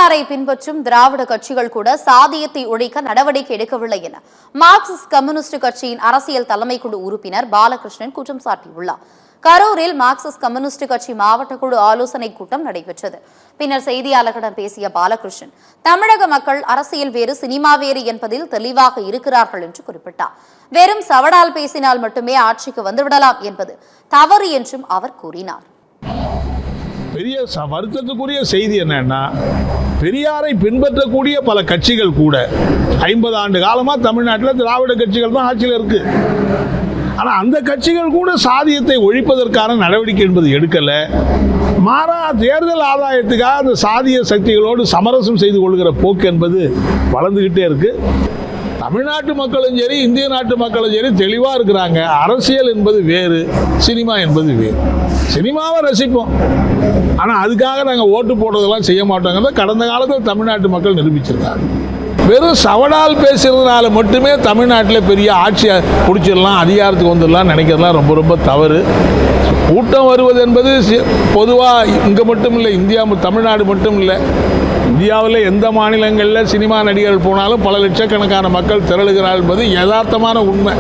பெரியாரை பின்பற்றும் திராவிட கட்சிகள் கூட சாதியத்தை ஒழிக்க நடவடிக்கை எடுக்கவில்லை என மார்க்சிஸ்ட் கம்யூனிஸ்ட் கட்சியின் அரசியல் தலைமைக்குழு உறுப்பினர் பாலகிருஷ்ணன் குற்றம் சாட்டியுள்ளார். கரூரில் மார்க்சிஸ்ட் கம்யூனிஸ்ட் கட்சி மாவட்ட குழு ஆலோசனை கூட்டம் நடைபெற்றது. பின்னர் செய்தியாளர்களிடம் பேசிய பாலகிருஷ்ணன், தமிழக மக்கள் அரசியல் வேறு சினிமா வேறு என்பதில் தெளிவாக இருக்கிறார்கள் என்று குறிப்பிட்டார். வெறும் சவடால் பேசினால் மட்டுமே ஆட்சிக்கு வந்துவிடலாம் என்பது தவறு என்றும் அவர் கூறினார். பெரிய வருத்தத்துக்குரிய செய்தி என்னன்னா, பெரியாரை பின்பற்றக்கூடிய பல கட்சிகள் கூட 50 ஆண்டு காலமாக தமிழ்நாட்டில் திராவிட கட்சிகள் தான் ஆட்சியில் இருக்கு. ஆனால் அந்த கட்சிகள் கூட சாதியத்தை ஒழிப்பதற்கான நடவடிக்கை என்பது எடுக்கலை. மாறா தேர்தல் ஆதாயத்துக்காக அந்த சாதிய சக்திகளோடு சமரசம் செய்து கொள்கிற போக்கு என்பது வளர்ந்துக்கிட்டே இருக்கு. தமிழ்நாட்டு மக்களும் சரி, இந்திய நாட்டு மக்களும் சரி தெளிவாக இருக்கிறாங்க. அரசியல் என்பது வேறு, சினிமா என்பது வேறு. சினிமாவை ரசிப்போம், ஆனால் அதுக்காக நாங்கள் ஓட்டு போடுறதெல்லாம் செய்ய மாட்டோங்கிறத கடந்த காலத்தில் தமிழ்நாட்டு மக்கள் நிரூபிச்சிருக்காங்க. வெறும் சவடால் பேசுறதுனால மட்டுமே தமிழ்நாட்டில் பெரிய ஆட்சியை பிடிச்சிடலாம், அதிகாரத்துக்கு வந்துடலாம் நினைக்கிறதுலாம் ரொம்ப ரொம்ப தவறு. கூட்டம் வருவது என்பது பொதுவாக இங்கே மட்டும் இல்லை, தமிழ்நாடு மட்டும் இல்லை, இந்தியாவில் எந்த மாநிலங்களில் சினிமா நடிகர்கள் போனாலும் பல லட்சக்கணக்கான மக்கள் திரளுகிறார்கள் என்பது யதார்த்தமான உண்மை.